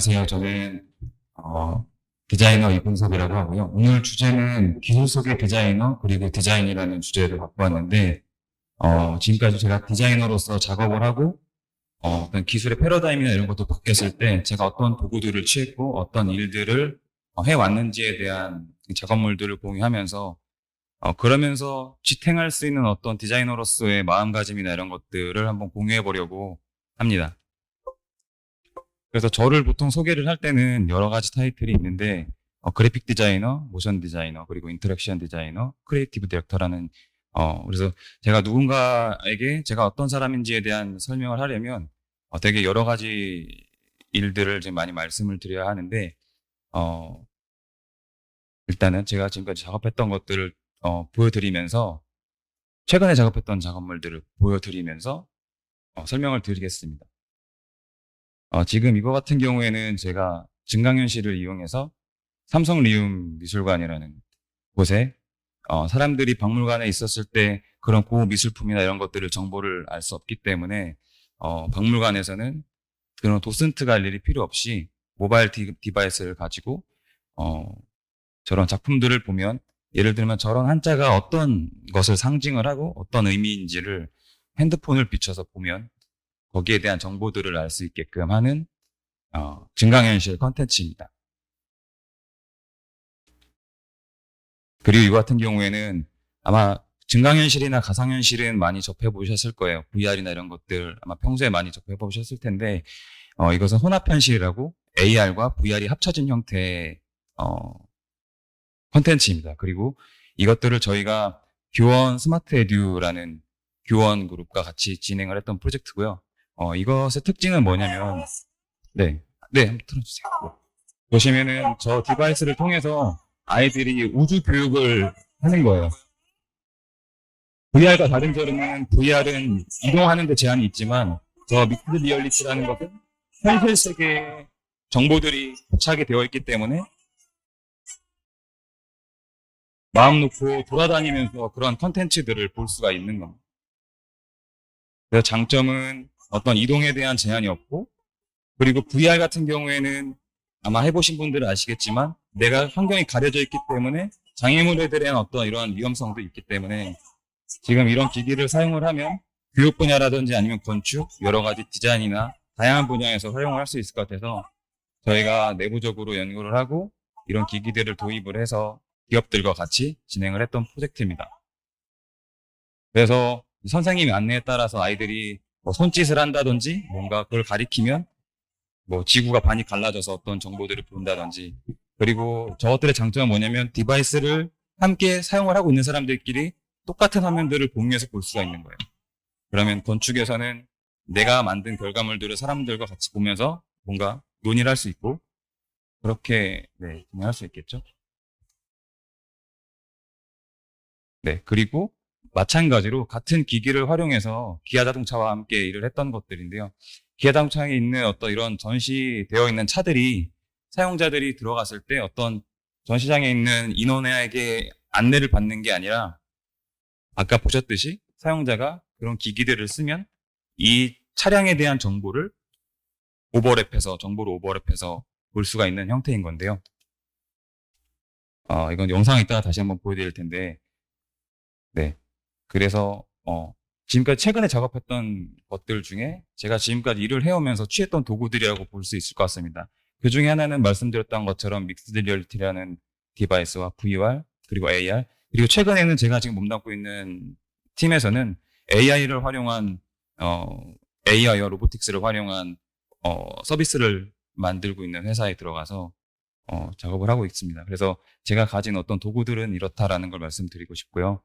안녕하세요. 저는 디자이너 이근섭이라고 하고요. 오늘 주제는 기술 속의 디자이너 그리고 디자인이라는 주제를 갖고 왔는데 지금까지 제가 디자이너로서 작업을 하고 어떤 기술의 패러다임이나 이런 것도 바뀌었을 때 제가 어떤 도구들을 취했고 어떤 일들을 해왔는지에 대한 작업물들을 공유하면서 그러면서 지탱할 수 있는 어떤 디자이너로서의 마음가짐이나 이런 것들을 한번 공유해 보려고 합니다. 그래서 저를 보통 소개를 할 때는 여러 가지 타이틀이 있는데 그래픽 디자이너, 모션 디자이너, 그리고 인터랙션 디자이너, 크리에이티브 디렉터라는 그래서 제가 누군가에게 제가 어떤 사람인지에 대한 설명을 하려면 되게 여러 가지 일들을 지금 많이 말씀을 드려야 하는데 일단은 제가 지금까지 작업했던 것들을 보여드리면서 최근에 작업했던 작업물들을 보여드리면서 설명을 드리겠습니다. 지금 이거 같은 경우에는 제가 증강현실을 이용해서 삼성 리움 미술관이라는 곳에 사람들이 박물관에 있었을 때 그런 고미술품이나 이런 것들을 정보를 알 수 없기 때문에 박물관에서는 그런 도슨트 갈 일이 필요 없이 모바일 디바이스를 가지고 저런 작품들을 보면 예를 들면 저런 한자가 어떤 것을 상징을 하고 어떤 의미인지를 핸드폰을 비춰서 보면 거기에 대한 정보들을 알 수 있게끔 하는 증강현실 컨텐츠입니다. 그리고 이거 같은 경우에는 아마 증강현실이나 가상현실은 많이 접해보셨을 거예요. VR이나 이런 것들 아마 평소에 많이 접해보셨을 텐데 이것은 혼합현실이라고 AR과 VR이 합쳐진 형태의 컨텐츠입니다. 그리고 이것들을 저희가 교원 스마트 에듀라는 교원 그룹과 같이 진행을 했던 프로젝트고요. 이것의 특징은 뭐냐면 네, 한번 틀어주세요. 보시면은 저 디바이스를 통해서 아이들이 우주 교육을 하는 거예요. VR과 다른 점은 VR은 이동하는 데 제한이 있지만 저 믹스드 리얼리티라는 것은 현실 세계에 정보들이 포착이 되어 있기 때문에 마음 놓고 돌아다니면서 그런 컨텐츠들을 볼 수가 있는 겁니다. 그래서 장점은 어떤 이동에 대한 제한이 없고 그리고 VR 같은 경우에는 아마 해보신 분들은 아시겠지만 내가 환경이 가려져 있기 때문에 장애물에 대한 어떤 이런 위험성도 있기 때문에 지금 이런 기기를 사용을 하면 교육 분야라든지 아니면 건축, 여러 가지 디자인이나 다양한 분야에서 활용을 할 수 있을 것 같아서 저희가 내부적으로 연구를 하고 이런 기기들을 도입을 해서 기업들과 같이 진행을 했던 프로젝트입니다. 그래서 선생님의 안내에 따라서 아이들이 뭐 손짓을 한다든지 뭔가 그걸 가리키면 뭐 지구가 반이 갈라져서 어떤 정보들을 본다든지 그리고 저것들의 장점은 뭐냐면 디바이스를 함께 사용을 하고 있는 사람들끼리 똑같은 화면들을 공유해서 볼 수가 있는 거예요. 그러면 건축에서는 내가 만든 결과물들을 사람들과 같이 보면서 뭔가 논의를 할 수 있고 그렇게 진행할 수 있겠죠. 네, 그리고 마찬가지로 같은 기기를 활용해서 기아 자동차와 함께 일을 했던 것들인데요. 기아 자동차에 있는 어떤 이런 전시되어 있는 차들이 사용자들이 들어갔을 때 어떤 전시장에 있는 인원에게 안내를 받는 게 아니라 아까 보셨듯이 사용자가 그런 기기들을 쓰면 이 차량에 대한 정보를 정보를 오버랩해서 볼 수가 있는 형태인 건데요. 이건 영상 이따가 다시 한번 보여드릴 텐데 네. 그래서 지금까지 최근에 작업했던 것들 중에 제가 지금까지 일을 해오면서 취했던 도구들이라고 볼 수 있을 것 같습니다. 그 중에 하나는 말씀드렸던 것처럼 믹스드 리얼리티라는 디바이스와 VR 그리고 AR 그리고 최근에는 제가 지금 몸담고 있는 팀에서는 AI를 활용한 AI와 로보틱스를 활용한 서비스를 만들고 있는 회사에 들어가서 작업을 하고 있습니다. 그래서 제가 가진 어떤 도구들은 이렇다라는 걸 말씀드리고 싶고요.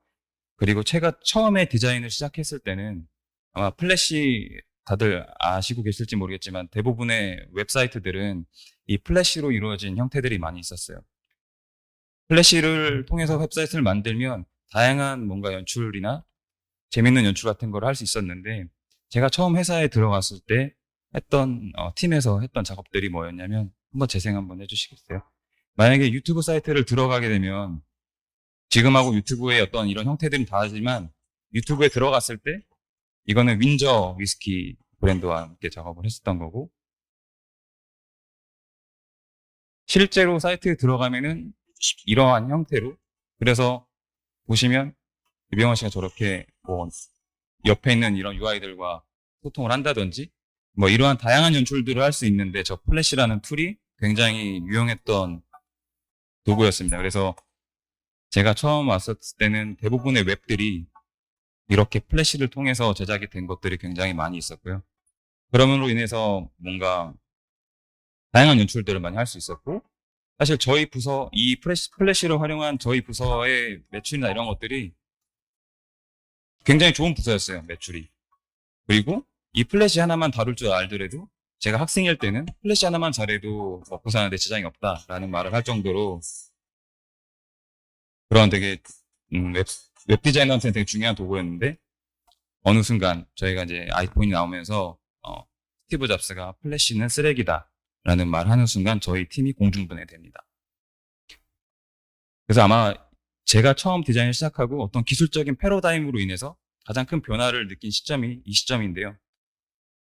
그리고 제가 처음에 디자인을 시작했을 때는 아마 플래시 다들 아시고 계실지 모르겠지만 대부분의 웹사이트들은 이 플래시로 이루어진 형태들이 많이 있었어요. 플래시를 통해서 웹사이트를 만들면 다양한 뭔가 연출이나 재밌는 연출 같은 걸 할 수 있었는데 제가 처음 회사에 들어갔을 때 했던 팀에서 했던 작업들이 뭐였냐면 한번 재생 한번 해주시겠어요? 만약에 유튜브 사이트를 들어가게 되면 지금하고 유튜브의 어떤 이런 형태들은 다르지만 유튜브에 들어갔을 때 이거는 윈저 위스키 브랜드와 함께 작업을 했었던 거고 실제로 사이트에 들어가면은 이러한 형태로, 그래서 보시면 이병헌 씨가 저렇게 뭐 옆에 있는 이런 UI들과 소통을 한다든지 뭐 이러한 다양한 연출들을 할 수 있는데, 저 플래시라는 툴이 굉장히 유용했던 도구였습니다. 그래서 제가 처음 왔을 때는 대부분의 웹들이 이렇게 플래시를 통해서 제작이 된 것들이 굉장히 많이 있었고요. 그럼으로 인해서 뭔가 다양한 연출들을 많이 할 수 있었고, 사실 저희 부서, 이 플래시를 활용한 저희 부서의 매출이나 이런 것들이 굉장히 좋은 부서였어요, 매출이. 그리고 이 플래시 하나만 다룰 줄 알더라도, 제가 학생일 때는 플래시 하나만 잘해도 먹고 사는데 지장이 없다라는 말을 할 정도로 그런 되게 웹 디자이너한테는 되게 중요한 도구였는데, 어느 순간 저희가 이제 아이폰이 나오면서 스티브 잡스가 플래시는 쓰레기다라는 말 하는 순간 저희 팀이 공중분해됩니다. 그래서 아마 제가 처음 디자인을 시작하고 어떤 기술적인 패러다임으로 인해서 가장 큰 변화를 느낀 시점이 이 시점인데요.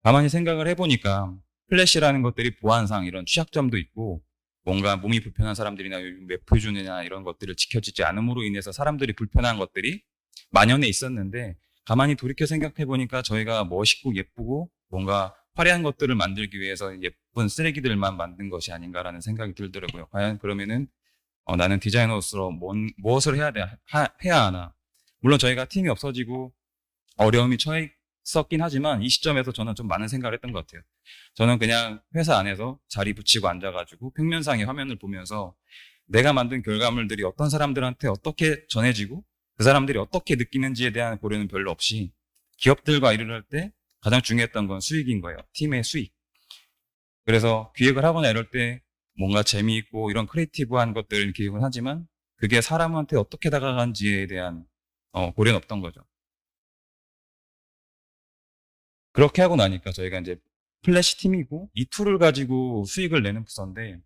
가만히 생각을 해보니까 플래시라는 것들이 보안상 이런 취약점도 있고, 뭔가 몸이 불편한 사람들이나 웹 표준이나 이런 것들을 지켜지지 않음으로 인해서 사람들이 불편한 것들이 만연해 있었는데, 가만히 돌이켜 생각해 보니까 저희가 멋있고 예쁘고 뭔가 화려한 것들을 만들기 위해서 예쁜 쓰레기들만 만든 것이 아닌가라는 생각이 들더라고요. 과연 그러면은 나는 디자이너로서 무엇을 해야 하나. 물론 저희가 팀이 없어지고 어려움이 처했었긴 하지만, 이 시점에서 저는 좀 많은 생각을 했던 것 같아요. 저는 그냥 회사 안에서 자리 붙이고 앉아가지고 평면상의 화면을 보면서 내가 만든 결과물들이 어떤 사람들한테 어떻게 전해지고 그 사람들이 어떻게 느끼는지에 대한 고려는 별로 없이, 기업들과 일을 할 때 가장 중요했던 건 수익인 거예요. 팀의 수익. 그래서 기획을 하거나 이럴 때 뭔가 재미있고 이런 크리에이티브한 것들을 기획을 하지만, 그게 사람한테 어떻게 다가가는지에 대한 고려는 없던 거죠. 그렇게 하고 나니까 저희가 이제 플래시 팀이고 이 툴을 가지고 수익을 내는 부서인데,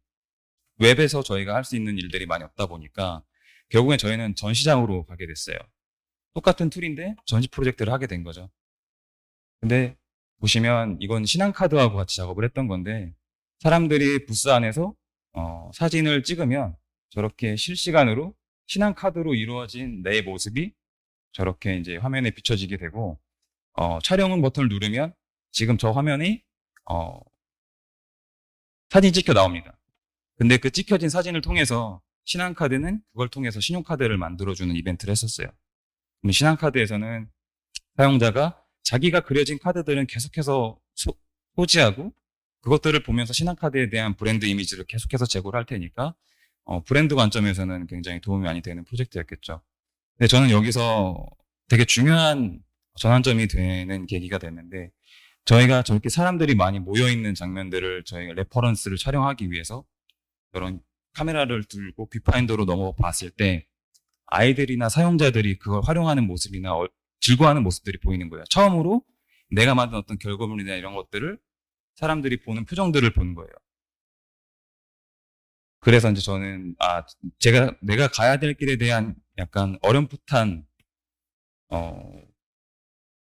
웹에서 저희가 할 수 있는 일들이 많이 없다 보니까 결국엔 저희는 전시장으로 가게 됐어요. 똑같은 툴인데 전시 프로젝트를 하게 된 거죠. 근데 보시면 이건 신한카드하고 같이 작업을 했던 건데, 사람들이 부스 안에서 사진을 찍으면 저렇게 실시간으로 신한카드로 이루어진 내 모습이 저렇게 이제 화면에 비춰지게 되고, 촬영은 버튼을 누르면 지금 저 화면이 사진이 찍혀 나옵니다. 근데 그 찍혀진 사진을 통해서 신한카드는 그걸 통해서 신용카드를 만들어주는 이벤트를 했었어요. 그럼 신한카드에서는 사용자가 자기가 그려진 카드들은 계속해서 소지하고, 그것들을 보면서 신한카드에 대한 브랜드 이미지를 계속해서 제고를 할 테니까 브랜드 관점에서는 굉장히 도움이 많이 되는 프로젝트였겠죠. 근데 저는 여기서 되게 중요한 전환점이 되는 계기가 됐는데, 저희가 저렇게 사람들이 많이 모여있는 장면들을 저희가 레퍼런스를 촬영하기 위해서 이런 카메라를 들고 뷰파인더로 넘어봤을 때 아이들이나 사용자들이 그걸 활용하는 모습이나 즐거워하는 모습들이 보이는 거예요. 처음으로 내가 만든 어떤 결과물이나 이런 것들을 사람들이 보는 표정들을 보는 거예요. 그래서 이제 저는 내가 가야 될 길에 대한 약간 어렴풋한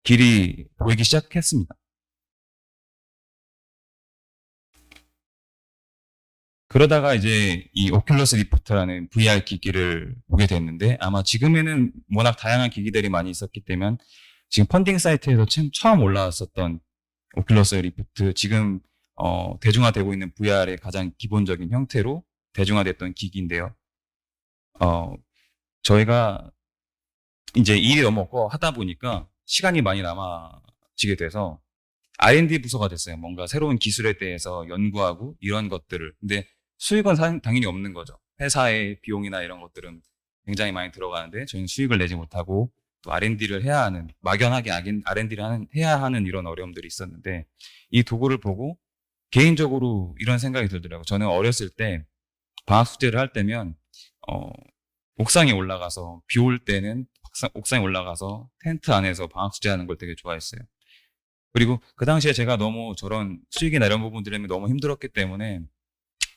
길이 보이기 시작했습니다. 그러다가 이제 이 오큘러스 리프트라는 VR 기기를 보게 됐는데, 아마 지금에는 워낙 다양한 기기들이 많이 있었기 때문에 지금 펀딩 사이트에서 처음 올라왔었던 오큘러스 리프트, 지금 대중화되고 있는 VR의 가장 기본적인 형태로 대중화됐던 기기인데요. 저희가 이제 일이 너무 없고 하다 보니까 시간이 많이 남아지게 돼서 R&D 부서가 됐어요. 뭔가 새로운 기술에 대해서 연구하고 이런 것들을. 근데 수익은 당연히 없는 거죠. 회사의 비용이나 이런 것들은 굉장히 많이 들어가는데 저희는 수익을 내지 못하고 또 R&D를 해야 하는, 막연하게 R&D를 해야 하는 이런 어려움들이 있었는데, 이 도구를 보고 개인적으로 이런 생각이 들더라고요. 저는 어렸을 때 방학 숙제를 할 때면 옥상에 올라가서, 비 올 때는 옥상에 올라가서 텐트 안에서 방학 숙제하는 걸 되게 좋아했어요. 그리고 그 당시에 제가 너무 저런 수익이나 이런 부분들에 너무 힘들었기 때문에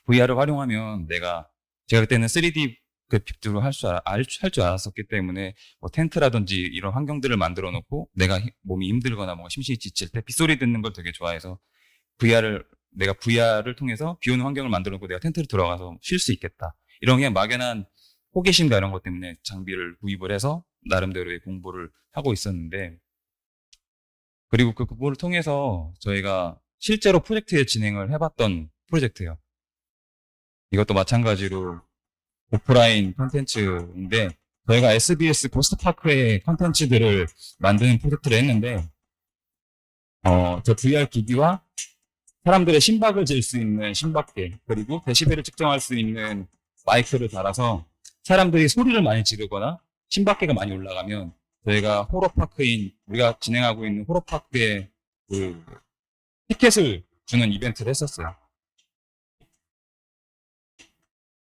VR을 활용하면 제가 그때는 3D 그래픽으로 할 줄 알았었기 때문에 뭐 텐트라든지 이런 환경들을 만들어 놓고 내가 몸이 힘들거나 뭔가 심신이 지칠 때 빗소리 듣는 걸 되게 좋아해서 VR을 내가 VR을 통해서 비 오는 환경을 만들어 놓고 내가 텐트를 들어가서 쉴 수 있겠다. 이런 그냥 막연한 호기심과 이런 것 때문에 장비를 구입을 해서 나름대로의 공부를 하고 있었는데, 그리고 그 공부를 통해서 저희가 실제로 프로젝트에 진행을 해봤던 프로젝트예요. 이것도 마찬가지로 오프라인 콘텐츠인데, 저희가 SBS 고스트파크의 콘텐츠들을 만드는 프로젝트를 했는데, 저 VR 기기와 사람들의 심박을 잴 수 있는 심박계, 그리고 데시벨을 측정할 수 있는 마이크를 달아서 사람들이 소리를 많이 지르거나 심박계가 많이 올라가면 저희가 우리가 진행하고 있는 호러파크에 그 티켓을 주는 이벤트를 했었어요.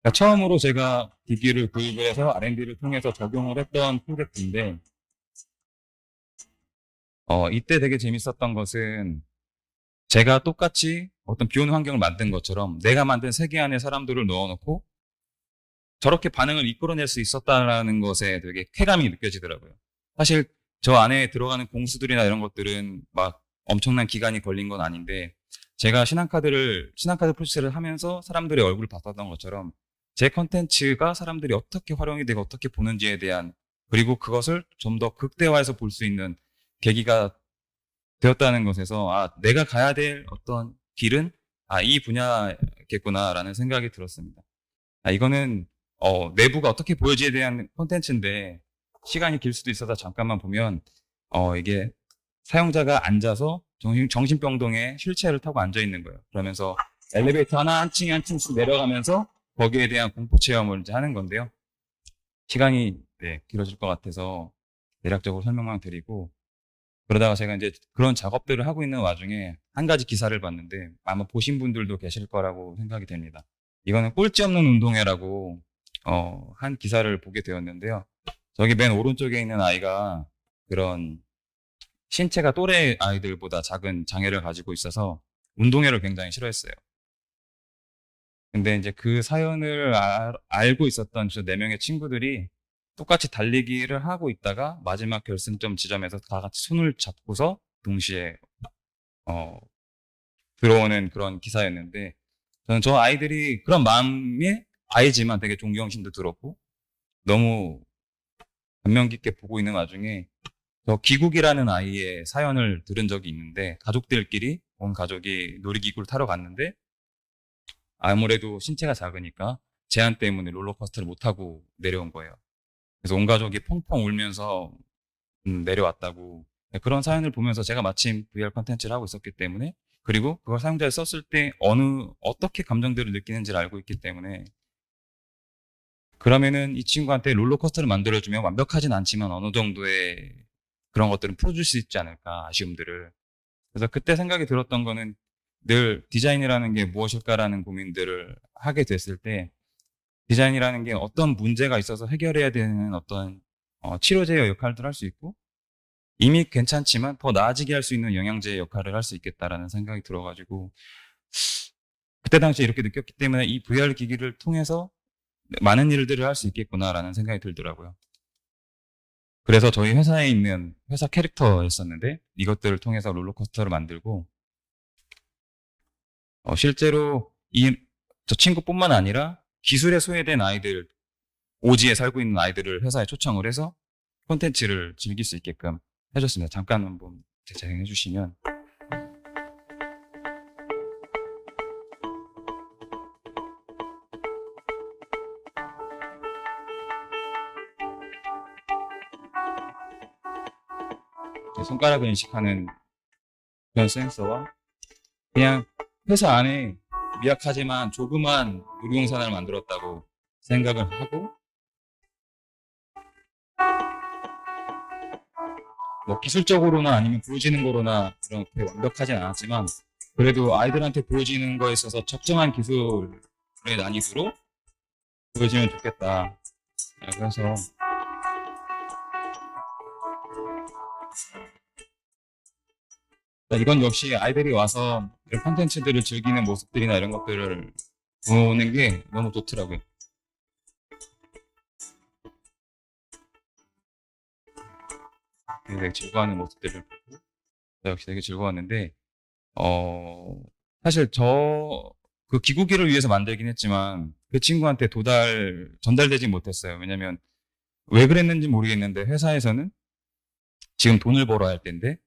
그러니까 처음으로 제가 기기를 구입을 해서 R&D를 통해서 적용을 했던 프로젝트인데, 이때 되게 재밌었던 것은 제가 똑같이 어떤 비 오는 환경을 만든 것처럼 내가 만든 세계 안에 사람들을 넣어놓고 저렇게 반응을 이끌어낼 수 있었다라는 것에 되게 쾌감이 느껴지더라고요. 사실 저 안에 들어가는 공수들이나 이런 것들은 막 엄청난 기간이 걸린 건 아닌데, 제가 신한카드 프로세스를 하면서 사람들의 얼굴을 봤었던 것처럼 제 컨텐츠가 사람들이 어떻게 활용이 되고 어떻게 보는지에 대한, 그리고 그것을 좀 더 극대화해서 볼 수 있는 계기가 되었다는 것에서, 내가 가야 될 어떤 길은 이 분야겠구나라는 생각이 들었습니다. 이거는 내부가 어떻게 보여지에 대한 콘텐츠인데 시간이 길 수도 있어서 잠깐만 보면, 이게 사용자가 앉아서 정신병동에 휠체어를 타고 앉아 있는 거예요. 그러면서 엘리베이터 하나 한 층 한 층씩 내려가면서 거기에 대한 공포 체험을 이제 하는 건데요. 시간이 길어질 것 같아서 대략적으로 설명만 드리고, 그러다가 제가 이제 그런 작업들을 하고 있는 와중에 한 가지 기사를 봤는데 아마 보신 분들도 계실 거라고 생각이 됩니다. 이거는 꼴찌 없는 운동회라고 한 기사를 보게 되었는데요. 저기 맨 오른쪽에 있는 아이가 그런 신체가 또래 아이들보다 작은 장애를 가지고 있어서 운동회를 굉장히 싫어했어요. 근데 이제 그 사연을 알고 있었던 저 4명의 친구들이 똑같이 달리기를 하고 있다가 마지막 결승점 지점에서 다 같이 손을 잡고서 동시에 어, 들어오는 그런 기사였는데, 저는 저 아이들이 그런 마음이 아이지만 되게 존경심도 들었고 너무 감명 깊게 보고 있는 와중에 저 기국이라는 아이의 사연을 들은 적이 있는데, 가족들끼리 온 가족이 놀이기구를 타러 갔는데 아무래도 신체가 작으니까 제한 때문에 롤러코스터를 못 타고 내려온 거예요. 그래서 온 가족이 펑펑 울면서 내려왔다고. 그런 사연을 보면서 제가 마침 VR 컨텐츠를 하고 있었기 때문에, 그리고 그걸 사용자에 썼을 때 어떻게 감정들을 느끼는지를 알고 있기 때문에, 그러면은 이 친구한테 롤러코스터를 만들어주면 완벽하진 않지만 어느 정도의 그런 것들은 풀어줄 수 있지 않을까, 아쉬움들을. 그래서 그때 생각이 들었던 거는, 늘 디자인이라는 게 무엇일까라는 고민들을 하게 됐을 때, 디자인이라는 게 어떤 문제가 있어서 해결해야 되는 어떤 치료제의 역할도 할 수 있고, 이미 괜찮지만 더 나아지게 할 수 있는 영양제의 역할을 할 수 있겠다라는 생각이 들어가지고, 그때 당시에 이렇게 느꼈기 때문에 이 VR 기기를 통해서 많은 일들을 할 수 있겠구나라는 생각이 들더라고요. 그래서 저희 회사에 있는 회사 캐릭터였었는데 이것들을 통해서 롤러코스터를 만들고, 실제로 저 친구뿐만 아니라 기술에 소외된 아이들, 오지에 살고 있는 아이들을 회사에 초청을 해서 콘텐츠를 즐길 수 있게끔 해줬습니다. 잠깐 한번 재생해 주시면. 손가락을 인식하는 그런 센서와, 그냥 회사 안에 미약하지만 조그만 놀이동산을 만들었다고 생각을 하고, 뭐 기술적으로나 아니면 보여지는 거로나 그렇게 완벽하진 않았지만 그래도 아이들한테 보여지는 거에 있어서 적정한 기술의 난이도로 보여지면 좋겠다. 그래서 이건 역시 아이들이 와서 이런 콘텐츠들을 즐기는 모습들이나 이런 것들을 보는 게 너무 좋더라고요. 되게 즐거워하는 모습들을 보고 역시 되게 즐거웠는데, 사실 그 기구기를 위해서 만들긴 했지만 그 친구한테 전달되지 못했어요. 왜냐면 왜 그랬는지 모르겠는데 회사에서는 지금 돈을 벌어야 할 텐데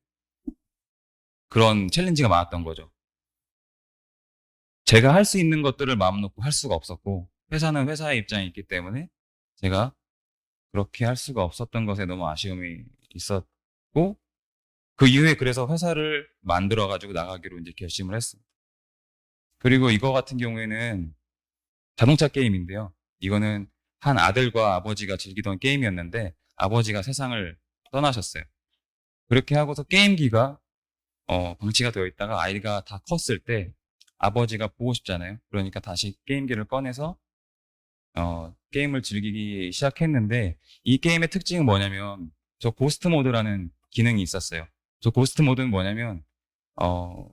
그런 챌린지가 많았던 거죠. 제가 할 수 있는 것들을 마음 놓고 할 수가 없었고 회사는 회사의 입장이 있기 때문에 제가 그렇게 할 수가 없었던 것에 너무 아쉬움이 있었고 그 이후에 그래서 회사를 만들어 가지고 나가기로 이제 결심을 했습니다. 그리고 이거 같은 경우에는 자동차 게임인데요. 이거는 한 아들과 아버지가 즐기던 게임이었는데 아버지가 세상을 떠나셨어요. 그렇게 하고서 게임기가 방치가 되어 있다가 아이가 다 컸을 때 아버지가 보고 싶잖아요. 그러니까 다시 게임기를 꺼내서 게임을 즐기기 시작했는데 이 게임의 특징은 뭐냐면 저 고스트 모드라는 기능이 있었어요. 저 고스트 모드는 뭐냐면 어,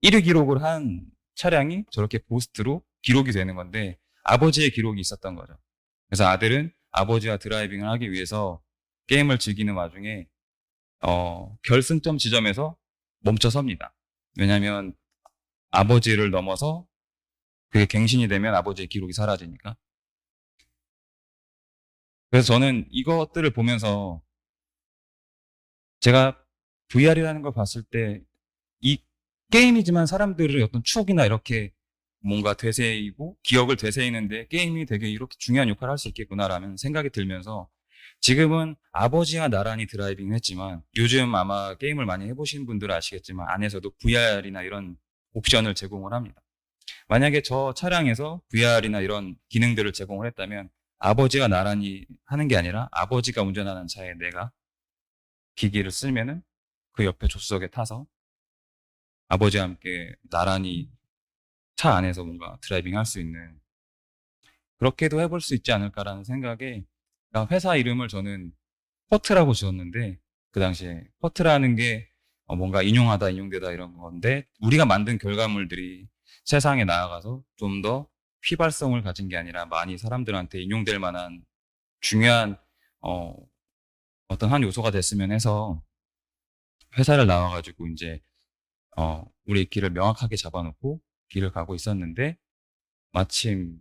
1위 기록을 한 차량이 저렇게 고스트로 기록이 되는 건데 아버지의 기록이 있었던 거죠. 그래서 아들은 아버지와 드라이빙을 하기 위해서 게임을 즐기는 와중에 결승점 지점에서 멈춰 섭니다. 왜냐하면 아버지를 넘어서 그게 갱신이 되면 아버지의 기록이 사라지니까. 그래서 저는 이것들을 보면서 제가 VR이라는 걸 봤을 때 이 게임이지만 사람들의 어떤 추억이나 이렇게 뭔가 되새이고 기억을 되새이는데 게임이 되게 이렇게 중요한 역할을 할 수 있겠구나라는 생각이 들면서 지금은 아버지와 나란히 드라이빙을 했지만 요즘 아마 게임을 많이 해보신 분들은 아시겠지만 안에서도 VR이나 이런 옵션을 제공을 합니다. 만약에 저 차량에서 VR이나 이런 기능들을 제공을 했다면 아버지가 나란히 하는 게 아니라 아버지가 운전하는 차에 내가 기기를 쓰면은 그 옆에 조수석에 타서 아버지와 함께 나란히 차 안에서 뭔가 드라이빙 할 수 있는 그렇게도 해볼 수 있지 않을까라는 생각에 그러니까 회사 이름을 저는 퍼트라고 지었는데 그 당시에 퍼트라는 게 뭔가 인용하다 인용되다 이런 건데 우리가 만든 결과물들이 세상에 나아가서 좀 더 휘발성을 가진 게 아니라 많이 사람들한테 인용될 만한 중요한 어, 어떤 한 요소가 됐으면 해서 회사를 나와가지고 이제 우리 길을 명확하게 잡아놓고 길을 가고 있었는데 마침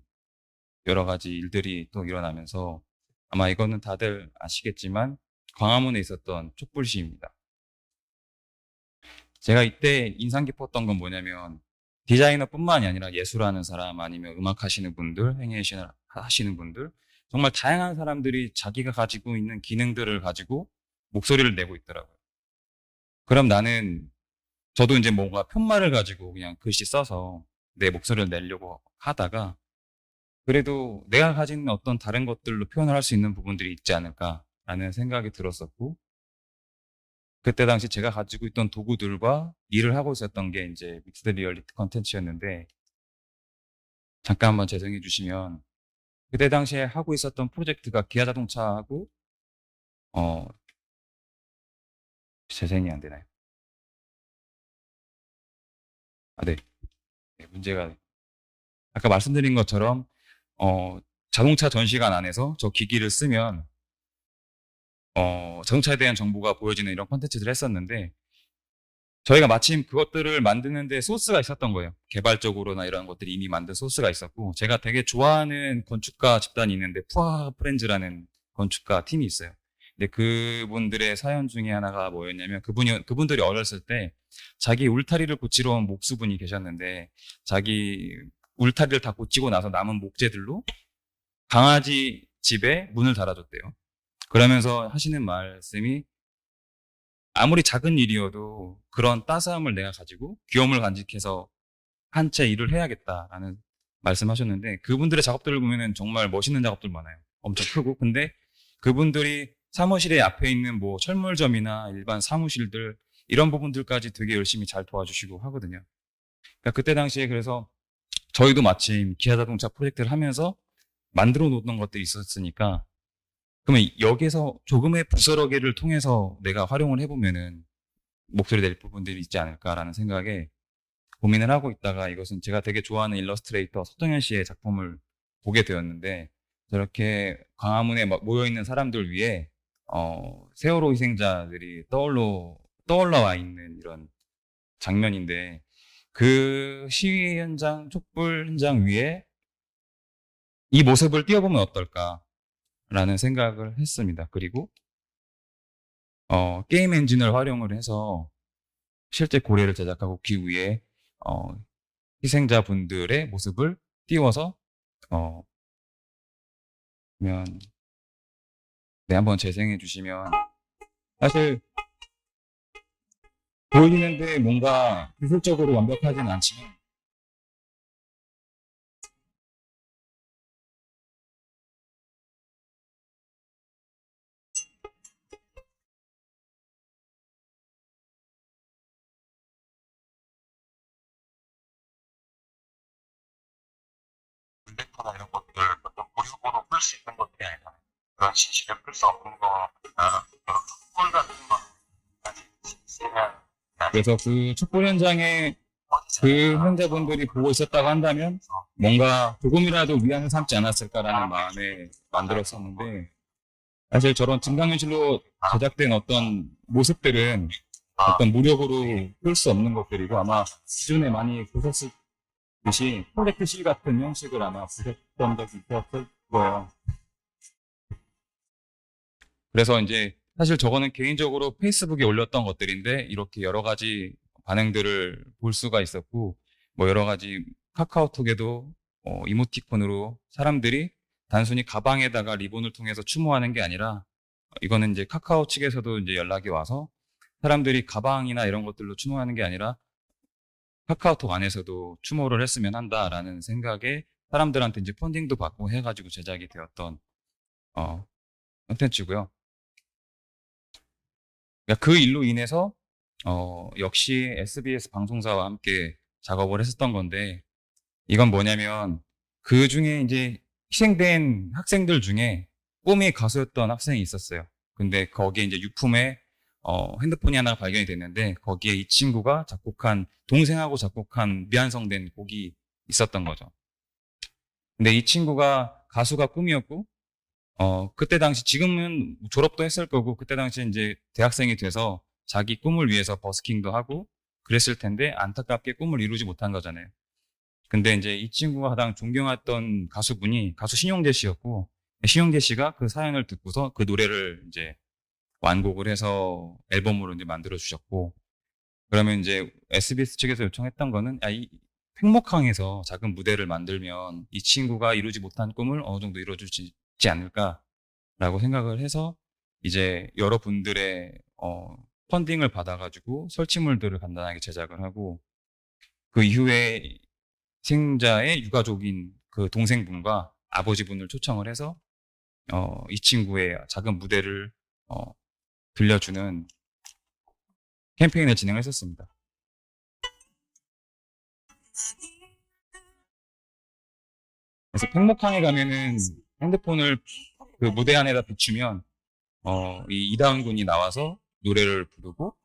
여러 가지 일들이 또 일어나면서 아마 이거는 다들 아시겠지만 광화문에 있었던 촛불 시위입니다. 제가 이때 인상 깊었던 건 뭐냐면 디자이너뿐만이 아니라 예술하는 사람 아니면 음악 하시는 분들, 행위 하시는 분들 정말 다양한 사람들이 자기가 가지고 있는 기능들을 가지고 목소리를 내고 있더라고요. 그럼 저도 이제 뭔가 편말을 가지고 그냥 글씨 써서 내 목소리를 내려고 하다가 그래도 내가 가진 어떤 다른 것들로 표현을 할 수 있는 부분들이 있지 않을까라는 생각이 들었었고 그때 당시 제가 가지고 있던 도구들과 일을 하고 있었던 게 이제 믹스드 리얼리티 컨텐츠였는데 잠깐 한번 재생해 주시면 그때 당시에 하고 있었던 프로젝트가 기아 자동차하고 어 재생이 안 되나요? 아, 네. 네, 문제가 아까 말씀드린 것처럼 어 자동차 전시관 안에서 저 기기를 쓰면 자동차에 대한 정보가 보여지는 이런 컨텐츠들을 했었는데 저희가 마침 그것들을 만드는데 소스가 있었던 거예요. 개발적으로나 이런 것들이 이미 만든 소스가 있었고 제가 되게 좋아하는 건축가 집단이 있는데 푸아 프렌즈라는 건축가 팀이 있어요. 근데 그분들의 사연 중에 하나가 뭐였냐면 그분들이 어렸을 때 자기 울타리를 고치러 온 목수분이 계셨는데 자기 울타리를 다 고치고 나서 남은 목재들로 강아지 집에 문을 달아줬대요. 그러면서 하시는 말씀이 아무리 작은 일이어도 그런 따스함을 내가 가지고 귀여움을 간직해서 한 채 일을 해야겠다라는 말씀하셨는데 그분들의 작업들을 보면은 정말 멋있는 작업들 많아요. 엄청 크고. 근데 그분들이 사무실에 앞에 있는 뭐 철물점이나 일반 사무실들 이런 부분들까지 되게 열심히 잘 도와주시고 하거든요. 그러니까 그때 당시에 그래서 저희도 마침 기아 자동차 프로젝트를 하면서 만들어 놓던 것들이 있었으니까 그러면 여기서 조금의 부스러기를 통해서 내가 활용을 해보면은 목소리 낼 부분들이 있지 않을까라는 생각에 고민을 하고 있다가 이것은 제가 되게 좋아하는 일러스트레이터 서정현 씨의 작품을 보게 되었는데 저렇게 광화문에 모여있는 사람들 위해 세월호 희생자들이 떠올라와 있는 이런 장면인데 그 시위 현장, 촛불 현장 위에 이 모습을 띄워보면 어떨까라는 생각을 했습니다. 그리고 게임 엔진을 활용을 해서 실제 고래를 제작하고 그 위에 희생자분들의 모습을 띄워서 어, 면 네, 한번 재생해 주시면 사실 보이는데 뭔가 기술적으로 완벽하진 않지만 컴퓨터나 이런 것들 어떤 무료로 풀 수 있는 것들이 아니라 그런 진실을 풀 수 없는 거나 그런 촛불 같은 거까지 진실을 그래서 그 촛불 현장에 그 형제분들이 보고 있었다고 한다면 뭔가 조금이라도 위안을 삼지 않았을까라는 마음에 만들었었는데 사실 저런 증강현실로 제작된 어떤 모습들은 어떤 무력으로 풀 수 없는 것들이고 아마 기존에 많이 보셨을 듯이 프로젝트 C 같은 형식을 아마 보셨던 적이 있었을 거예요. 그래서 이제 사실 저거는 개인적으로 페이스북에 올렸던 것들인데 이렇게 여러 가지 반응들을 볼 수가 있었고 뭐 여러 가지 카카오톡에도 이모티콘으로 사람들이 단순히 가방에다가 리본을 통해서 추모하는 게 아니라 이거는 이제 카카오 측에서도 이제 연락이 와서 사람들이 가방이나 이런 것들로 추모하는 게 아니라 카카오톡 안에서도 추모를 했으면 한다라는 생각에 사람들한테 이제 펀딩도 받고 해가지고 제작이 되었던 콘텐츠고요. 그러니까 그 일로 인해서 역시 SBS 방송사와 함께 작업을 했었던 건데 이건 뭐냐면 그 중에 이제 희생된 학생들 중에 꿈이 가수였던 학생이 있었어요. 근데 거기에 이제 유품에 핸드폰이 하나 발견이 됐는데 거기에 이 친구가 작곡한 동생하고 작곡한 미완성된 곡이 있었던 거죠. 근데 이 친구가 가수가 꿈이었고 그때 당시 지금은 졸업도 했을 거고 그때 당시 이제 대학생이 돼서 자기 꿈을 위해서 버스킹도 하고 그랬을 텐데 안타깝게 꿈을 이루지 못한 거잖아요. 근데 이제 이 친구가 가장 존경했던 가수분이 가수 신용재 씨였고 신용재 씨가 그 사연을 듣고서 그 노래를 이제 완곡을 해서 앨범으로 이제 만들어 주셨고 그러면 이제 SBS 측에서 요청했던 거는 이 팽목항에서 작은 무대를 만들면 이 친구가 이루지 못한 꿈을 어느 정도 이루어줄 수 있지 않을까라고 생각을 해서 이제 여러분들의 펀딩을 받아가지고 설치물들을 간단하게 제작을 하고 그 이후에 희생자의 유가족인 그 동생분과 아버지분을 초청을 해서 이 친구의 작은 무대를 들려주는 캠페인을 진행했었습니다. 그래서 팽목항에 가면은 핸드폰을 그 무대 안에다 비추면 이 이다은 군이 나와서 노래를 부르고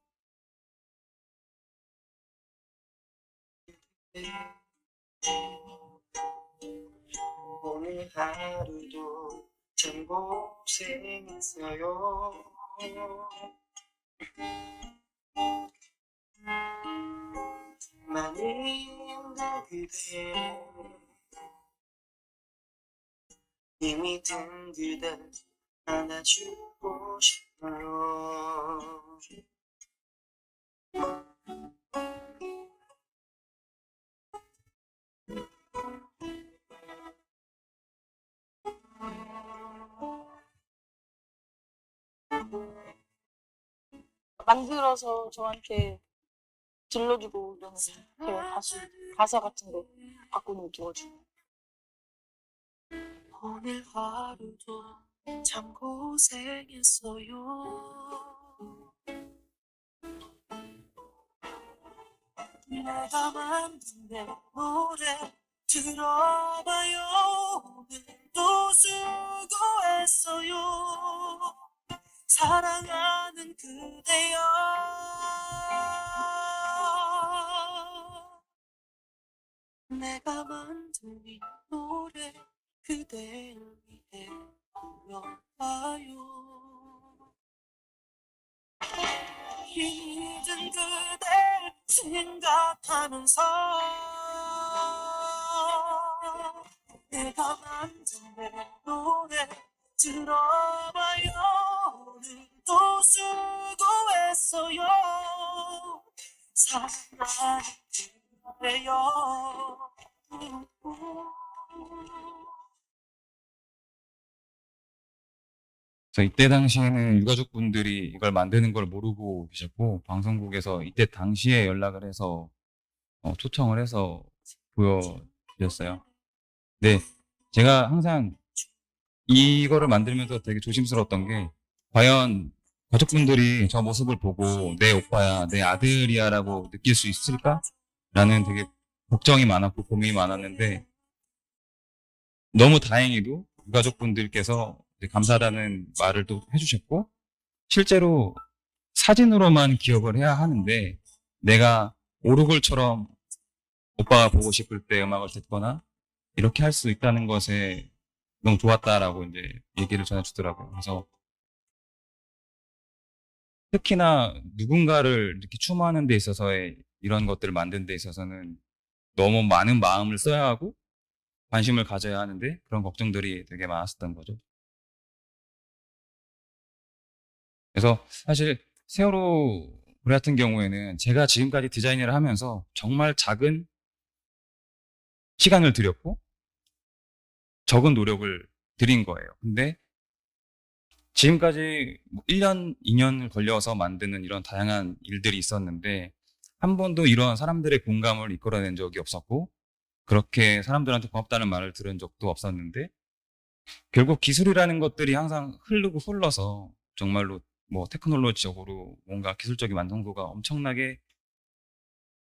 오늘 하루도 참 고생했어요. 많이 힘든 그대 힘이 든 그대 안아주고 싶어요. 만들어서 저한테 들려주고 이러는 그 가사 같은 거 갖고는 도와주고. 오늘 하루도 참 고생했어요. 내가 만든 내 노래 들어봐요. 오늘도 수고했어요. 사랑하는 그대여. 내가 만든 이 노래 그댈 위해 불러봐요. 힘이 든 그댈 생각하면서 내가 만든 내 노래 들어봐요. 오늘도 수고했어요. 사랑해요. 그래서 이때 당시에는 유가족분들이 이걸 만드는 걸 모르고 계셨고, 방송국에서 이때 당시에 연락을 해서 초청을 해서 보여드렸어요. 네, 제가 항상 이거를 만들면서 되게 조심스러웠던 게, 과연 가족분들이 저 모습을 보고 내 오빠야, 내 아들이야 라고 느낄 수 있을까? 라는 되게 걱정이 많았고 고민이 많았는데, 너무 다행히도 유가족분들께서 감사하다는 말을 또 해주셨고, 실제로 사진으로만 기억을 해야 하는데, 내가 오르골처럼 오빠가 보고 싶을 때 음악을 듣거나 이렇게 할 수 있다는 것에 너무 좋았다라고 이제 얘기를 전해주더라고요. 그래서 특히나 누군가를 이렇게 추모하는 데 있어서의 이런 것들을 만드는 데 있어서는 너무 많은 마음을 써야 하고 관심을 가져야 하는데, 그런 걱정들이 되게 많았었던 거죠. 그래서 사실 세월호 노래 같은 경우에는 제가 지금까지 디자인을 하면서 정말 작은 시간을 들였고 적은 노력을 들인 거예요. 근데 지금까지 1년, 2년을 걸려서 만드는 이런 다양한 일들이 있었는데, 한 번도 이런 사람들의 공감을 이끌어낸 적이 없었고, 그렇게 사람들한테 고맙다는 말을 들은 적도 없었는데, 결국 기술이라는 것들이 항상 흐르고 흘러서 정말로 뭐 테크놀로지적으로 뭔가 기술적인 완성도가 엄청나게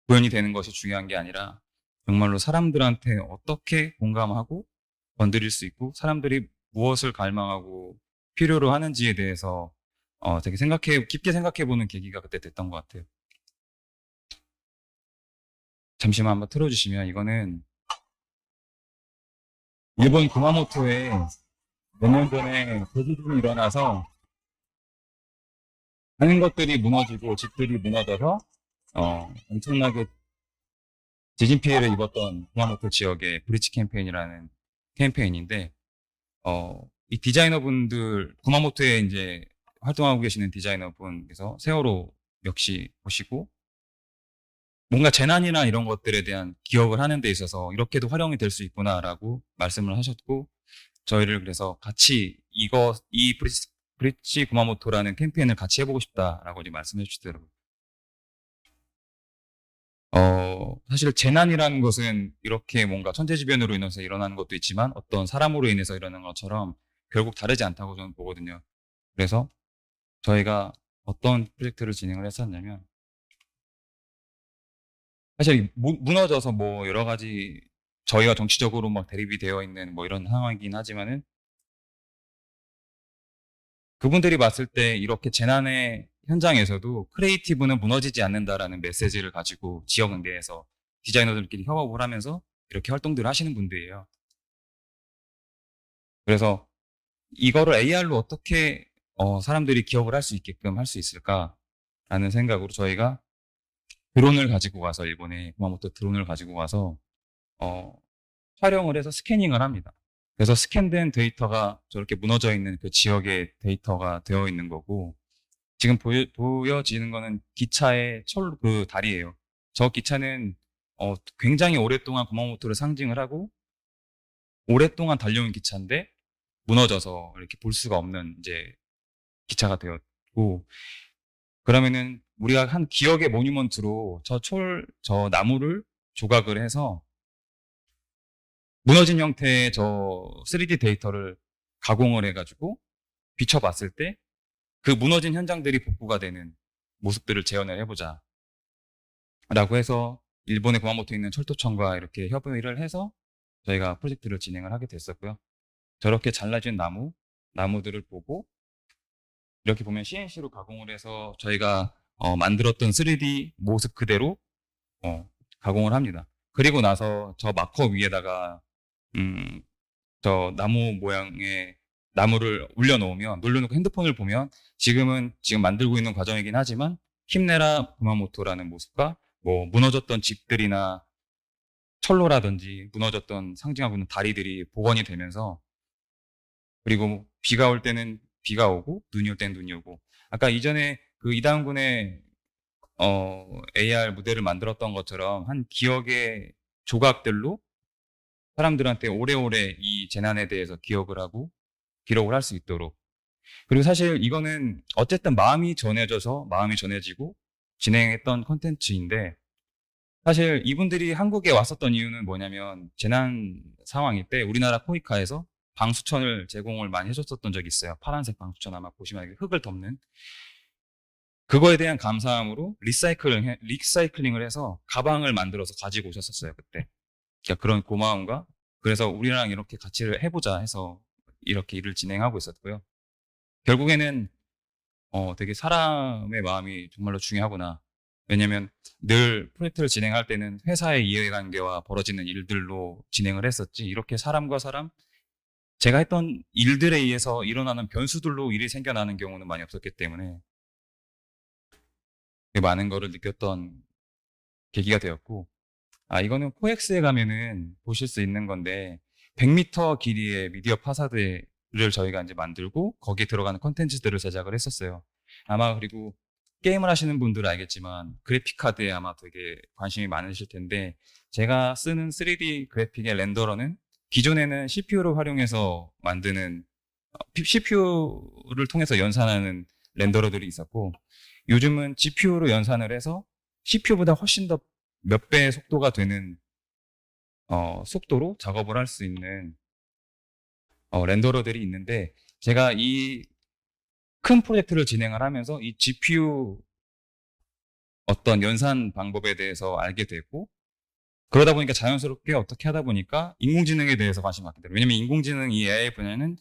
구현이 되는 것이 중요한 게 아니라, 정말로 사람들한테 어떻게 공감하고 건드릴 수 있고, 사람들이 무엇을 갈망하고 필요로 하는지에 대해서 되게 깊게 생각해보는 계기가 그때 됐던 것 같아요. 잠시만 한번 틀어주시면, 이거는 일본 구마모토에 몇 년 전에 대지진이 일어나서 많은 것들이 무너지고 집들이 무너져서 엄청나게 지진 피해를 입었던 구마모토 지역의 브리지 캠페인이라는 캠페인인데, 이 디자이너분들, 구마모토에 이제 활동하고 계시는 디자이너분께서 세월호 역시 보시고, 뭔가 재난이나 이런 것들에 대한 기억을 하는 데 있어서 이렇게도 활용이 될 수 있구나라고 말씀을 하셨고, 저희를 그래서 같이 이 브릿지 구마모토라는 캠페인을 같이 해보고 싶다라고 이제 말씀해 주시더라고요. 사실 재난이라는 것은 이렇게 뭔가 천재지변으로 인해서 일어나는 것도 있지만, 어떤 사람으로 인해서 일어나는 것처럼 결국 다르지 않다고 저는 보거든요. 그래서 저희가 어떤 프로젝트를 진행을 했었냐면, 사실 무너져서 뭐 여러 가지 저희와 정치적으로 막 대립이 되어 있는 뭐 이런 상황이긴 하지만은, 그분들이 봤을 때 이렇게 재난의 현장에서도 크리에이티브는 무너지지 않는다라는 메시지를 가지고 지역 응대에서 디자이너들끼리 협업을 하면서 이렇게 활동들을 하시는 분들이에요. 그래서 이거를 AR로 어떻게 사람들이 기억을 할 수 있게끔 할 수 있을까라는 생각으로 저희가 드론을 가지고 가서, 일본에 구마모토 드론을 가지고 가서 촬영을 해서 스캐닝을 합니다. 그래서 스캔된 데이터가 저렇게 무너져 있는 그 지역의 데이터가 되어 있는 거고, 지금 보여지는 거는 기차의 그 다리예요. 저 기차는 굉장히 오랫동안 구마모토를 상징을 하고 오랫동안 달려온 기차인데 무너져서 이렇게 볼 수가 없는 이제 기차가 되었고, 그러면은 우리가 한 기억의 모니먼트로 저 나무를 조각을 해서 무너진 형태의 저 3D 데이터를 가공을 해가지고 비춰봤을 때 그 무너진 현장들이 복구가 되는 모습들을 재현을 해보자 라고 해서 일본의 구마모토에 있는 철도청과 이렇게 협의를 해서 저희가 프로젝트를 진행을 하게 됐었고요. 저렇게 잘라진 나무들을 보고, 이렇게 보면 CNC로 가공을 해서 저희가 만들었던 3D 모습 그대로 가공을 합니다. 그리고 나서 저 마커 위에다가 저 나무 모양의 나무를 올려놓고 핸드폰을 보면 지금 만들고 있는 과정이긴 하지만 힘내라 구마모토라는 모습과 뭐 무너졌던 집들이나 철로라든지 무너졌던 상징하고 있는 다리들이 복원이 되면서, 그리고 비가 올 때는 비가 오고 눈이 올 때는 눈이 오고, 아까 이전에 그 이다운 군의 AR 무대를 만들었던 것처럼 한 기억의 조각들로 사람들한테 오래오래 이 재난에 대해서 기억을 하고 기록을 할 수 있도록. 그리고 사실 이거는 어쨌든 마음이 전해지고 진행했던 컨텐츠인데, 사실 이분들이 한국에 왔었던 이유는 뭐냐면 재난 상황일 때 우리나라 코이카에서 방수천을 제공을 많이 해줬었던 적이 있어요. 파란색 방수천, 아마 보시면 흙을 덮는. 그거에 대한 감사함으로 리사이클링을 해서 가방을 만들어서 가지고 오셨었어요, 그때. 그러니까 그런 고마움과, 그래서 우리랑 이렇게 같이 해보자 해서 이렇게 일을 진행하고 있었고요. 결국에는 되게 사람의 마음이 정말로 중요하구나. 왜냐면 늘 프로젝트를 진행할 때는 회사의 이해관계와 벌어지는 일들로 진행을 했었지, 이렇게 사람과 사람, 제가 했던 일들에 의해서 일어나는 변수들로 일이 생겨나는 경우는 많이 없었기 때문에 많은 거를 느꼈던 계기가 되었고, 이거는 코엑스에 가면은 보실 수 있는 건데, 100m 길이의 미디어 파사드를 저희가 이제 만들고 거기에 들어가는 콘텐츠들을 제작을 했었어요. 아마 그리고 게임을 하시는 분들은 알겠지만 그래픽 카드에 아마 되게 관심이 많으실 텐데, 제가 쓰는 3D 그래픽의 렌더러는 기존에는 CPU를 활용해서 만드는, CPU를 통해서 연산하는 렌더러들이 있었고, 요즘은 GPU로 연산을 해서 CPU보다 훨씬 더 몇 배의 속도가 되는 속도로 작업을 할 수 있는 렌더러들이 있는데, 제가 이 큰 프로젝트를 진행을 하면서 이 GPU 어떤 연산 방법에 대해서 알게 되고, 그러다 보니까 자연스럽게 어떻게 하다 보니까 인공지능에 대해서 관심이 갖게 돼요. 왜냐면 인공지능, 이 AI 분야는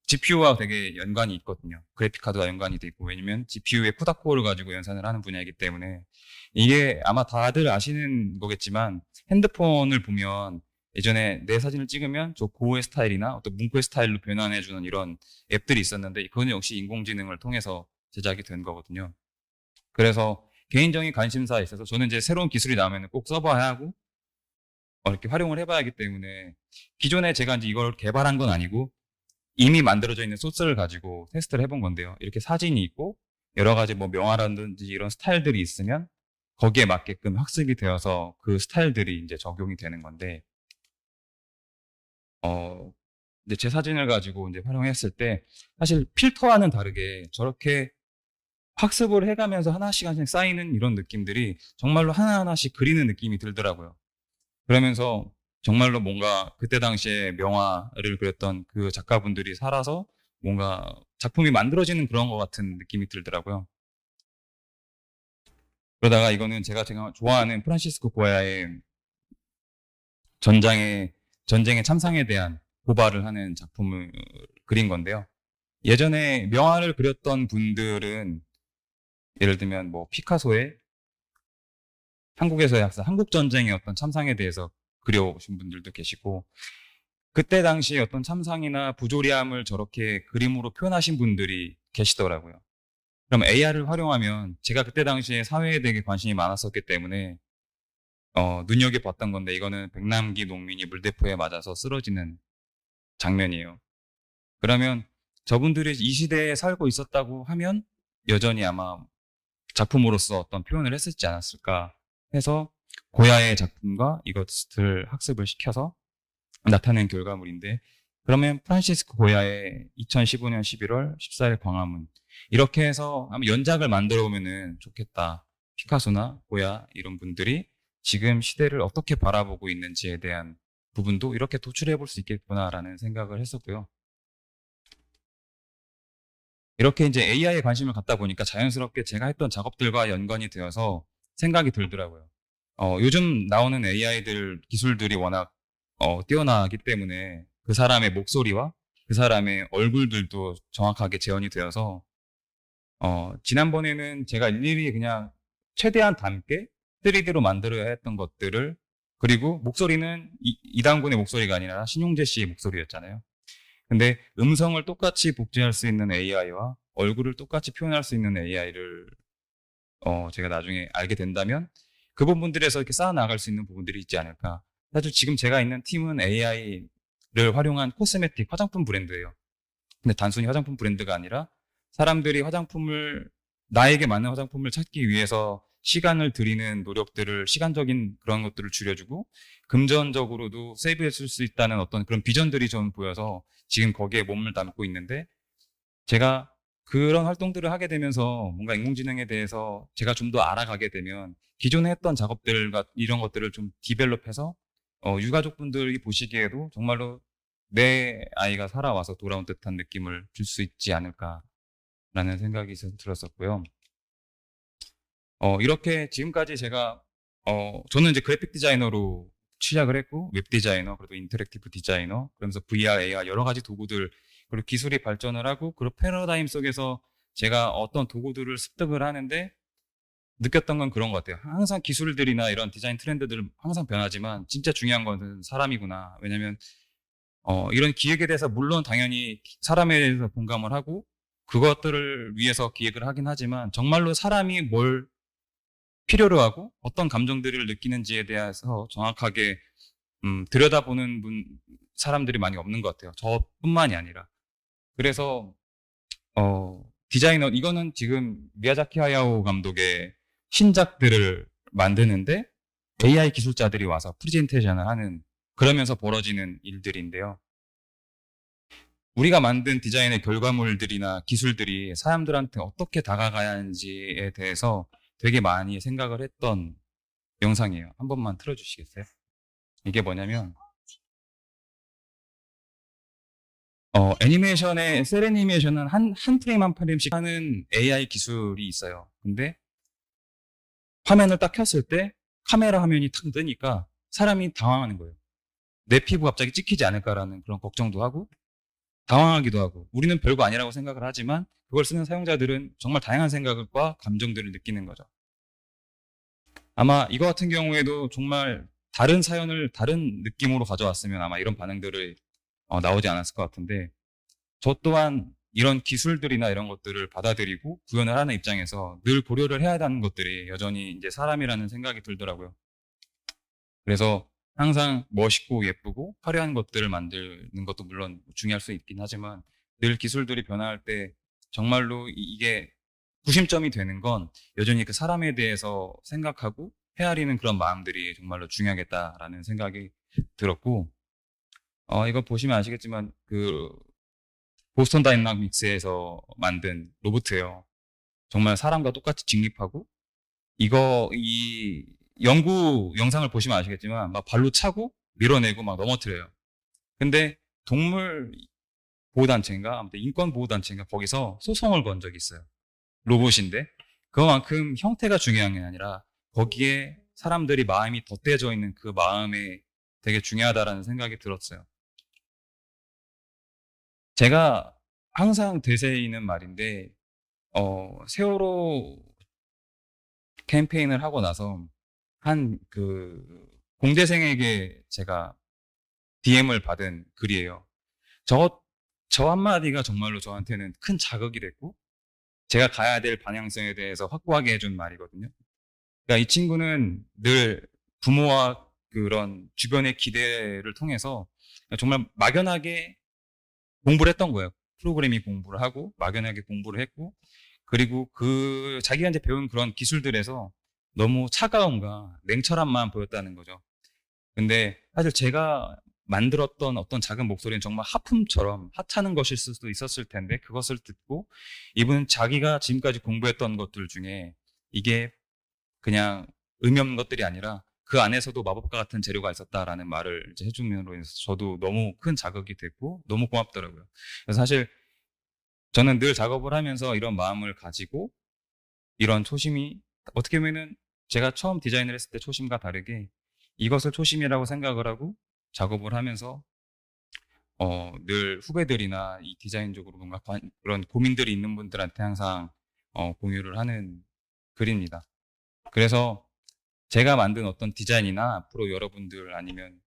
GPU와 되게 연관이 있거든요. 그래픽카드와 연관이 돼 있고, 왜냐면 GPU의 쿠다코어를 가지고 연산을 하는 분야이기 때문에. 이게 아마 다들 아시는 거겠지만, 핸드폰을 보면 예전에 내 사진을 찍으면 저 고의 스타일이나 어떤 문구의 스타일로 변환해주는 이런 앱들이 있었는데, 그건 역시 인공지능을 통해서 제작이 된 거거든요. 그래서 개인적인 관심사에 있어서 저는 이제 새로운 기술이 나오면 꼭 써봐야 하고 이렇게 활용을 해봐야 하기 때문에, 기존에 제가 이제 이걸 개발한 건 아니고 이미 만들어져 있는 소스를 가지고 테스트를 해본 건데요. 이렇게 사진이 있고 여러 가지 뭐 명화라든지 이런 스타일들이 있으면 거기에 맞게끔 학습이 되어서 그 스타일들이 이제 적용이 되는 건데, 이제 제 사진을 가지고 이제 활용했을 때 사실 필터와는 다르게 저렇게 학습을 해가면서 하나씩 하나씩 쌓이는 이런 느낌들이 정말로 하나하나씩 그리는 느낌이 들더라고요. 그러면서 정말로 뭔가 그때 당시에 명화를 그렸던 그 작가분들이 살아서 뭔가 작품이 만들어지는 그런 것 같은 느낌이 들더라고요. 그러다가 이거는 제가 좋아하는 프란시스코 고야의 전쟁의 참상에 대한 고발을 하는 작품을 그린 건데요. 예전에 명화를 그렸던 분들은 예를 들면 뭐 피카소의 한국에서의 학사, 한국전쟁의 어떤 참상에 대해서 그려오신 분들도 계시고, 그때 당시에 어떤 참상이나 부조리함을 저렇게 그림으로 표현하신 분들이 계시더라고요. 그럼 AR을 활용하면, 제가 그때 당시에 사회에 되게 관심이 많았었기 때문에 눈여겨봤던 건데, 이거는 백남기 농민이 물대포에 맞아서 쓰러지는 장면이에요. 그러면 저분들이 이 시대에 살고 있었다고 하면 여전히 아마 작품으로서 어떤 표현을 했었지 않았을까 해서 고야의 작품과 이것을 학습을 시켜서 나타낸 결과물인데, 그러면 프란시스코 고야의 2015년 11월 14일 광화문, 이렇게 해서 아마 연작을 만들어 보면은 좋겠다. 피카소나 고야 이런 분들이 지금 시대를 어떻게 바라보고 있는지에 대한 부분도 이렇게 도출해 볼 수 있겠구나라는 생각을 했었고요. 이렇게 이제 AI에 관심을 갖다 보니까 자연스럽게 제가 했던 작업들과 연관이 되어서 생각이 들더라고요. 요즘 나오는 AI들 기술들이 워낙 뛰어나기 때문에 그 사람의 목소리와 그 사람의 얼굴들도 정확하게 재현이 되어서 지난번에는 제가 일일이 그냥 최대한 닮게 3D로 만들어야 했던 것들을, 그리고 목소리는 이당군의 목소리가 아니라 신용재 씨의 목소리였잖아요. 근데 음성을 똑같이 복제할 수 있는 AI와 얼굴을 똑같이 표현할 수 있는 AI를 제가 나중에 알게 된다면, 그 부분들에서 이렇게 쌓아 나갈 수 있는 부분들이 있지 않을까. 사실 지금 제가 있는 팀은 AI를 활용한 코스메틱 화장품 브랜드예요. 근데 단순히 화장품 브랜드가 아니라 사람들이 나에게 맞는 화장품을 찾기 위해서 시간을 들이는 노력들을, 시간적인 그런 것들을 줄여주고 금전적으로도 세이브했을 수 있다는 어떤 그런 비전들이 좀 보여서 지금 거기에 몸을 담고 있는데, 제가 그런 활동들을 하게 되면서 뭔가 인공지능에 대해서 제가 좀 더 알아가게 되면 기존에 했던 작업들과 이런 것들을 좀 디벨롭해서 유가족분들이 보시기에도 정말로 내 아이가 살아와서 돌아온 듯한 느낌을 줄 수 있지 않을까라는 생각이 들었었고요. 이렇게 지금까지 제가 저는 이제 그래픽 디자이너로 시작을 했고, 웹 디자이너, 그리고 인터랙티브 디자이너, 그러면서 VR, AR 여러 가지 도구들, 그리고 기술이 발전을 하고 그런 패러다임 속에서 제가 어떤 도구들을 습득을 하는데 느꼈던 건 그런 것 같아요. 항상 기술들이나 이런 디자인 트렌드들 항상 변하지만 진짜 중요한 것은 사람이구나. 왜냐면 이런 기획에 대해서 물론 당연히 사람에 대해서 공감을 하고 그것들을 위해서 기획을 하긴 하지만 정말로 사람이 뭘 필요로 하고 어떤 감정들을 느끼는지에 대해서 정확하게 들여다보는 사람들이 많이 없는 것 같아요. 저뿐만이 아니라. 그래서 디자이너, 이거는 지금 미야자키 하야오 감독의 신작들을 만드는데 AI 기술자들이 와서 프레젠테이션을 하는, 그러면서 벌어지는 일들인데요. 우리가 만든 디자인의 결과물들이나 기술들이 사람들한테 어떻게 다가가야 하는지에 대해서 되게 많이 생각을 했던 영상이에요. 한 번만 틀어주시겠어요? 이게 뭐냐면 애니메이션의 셀 애니메이션은 한 프레임 한 프레임씩 하는 AI 기술이 있어요. 근데 화면을 딱 켰을 때 카메라 화면이 탁 뜨니까 사람이 당황하는 거예요. 내 피부 갑자기 찍히지 않을까라는 그런 걱정도 하고 당황하기도 하고, 우리는 별거 아니라고 생각을 하지만 그걸 쓰는 사용자들은 정말 다양한 생각과 감정들을 느끼는 거죠. 아마 이거 같은 경우에도 정말 다른 사연을 다른 느낌으로 가져왔으면 아마 이런 반응들을 나오지 않았을 것 같은데, 저 또한 이런 기술들이나 이런 것들을 받아들이고 구현을 하는 입장에서 늘 고려를 해야 하는 것들이 여전히 이제 사람이라는 생각이 들더라고요. 그래서 항상 멋있고 예쁘고 화려한 것들을 만드는 것도 물론 중요할 수 있긴 하지만 늘 기술들이 변화할 때 정말로 이게 구심점이 되는 건 여전히 그 사람에 대해서 생각하고 헤아리는 그런 마음들이 정말로 중요하겠다라는 생각이 들었고, 이거 보시면 아시겠지만 그 보스턴 다이나믹스에서 만든 로봇이에요. 정말 사람과 똑같이 직립하고, 이 연구 영상을 보시면 아시겠지만 막 발로 차고 밀어내고 막 넘어뜨려요. 근데 동물 보호단체인가 아무튼 인권 보호단체인가 거기서 소송을 건 적이 있어요. 로봇인데 그만큼 형태가 중요한 게 아니라 거기에 사람들이 마음이 덧대져 있는 그 마음에 되게 중요하다라는 생각이 들었어요. 제가 항상 되새이는 말인데 세월호 캠페인을 하고 나서 한 그 공대생에게 제가 DM을 받은 글이에요. 저 한마디가 정말로 저한테는 큰 자극이 됐고 제가 가야 될 방향성에 대해서 확고하게 해준 말이거든요. 그러니까 이 친구는 늘 부모와 그런 주변의 기대를 통해서 정말 막연하게 공부를 했던 거예요. 프로그래밍 공부를 하고 막연하게 공부를 했고, 그리고 자기가 이제 배운 그런 기술들에서 너무 차가움과 냉철함만 보였다는 거죠. 근데 사실 제가 만들었던 어떤 작은 목소리는 정말 하품처럼 하찮은 것일 수도 있었을 텐데 그것을 듣고 이분은 자기가 지금까지 공부했던 것들 중에 이게 그냥 의미 없는 것들이 아니라 그 안에서도 마법과 같은 재료가 있었다라는 말을 이제 해줌으로 인해서 저도 너무 큰 자극이 됐고 너무 고맙더라고요. 그래서 사실 저는 늘 작업을 하면서 이런 마음을 가지고 이런 초심이 어떻게 보면은 제가 처음 디자인을 했을 때 초심과 다르게 이것을 초심이라고 생각을 하고 작업을 하면서 늘 후배들이나 이 디자인적으로 뭔가 그런 고민들이 있는 분들한테 항상 공유를 하는 글입니다. 그래서 제가 만든 어떤 디자인이나 앞으로 여러분들 아니면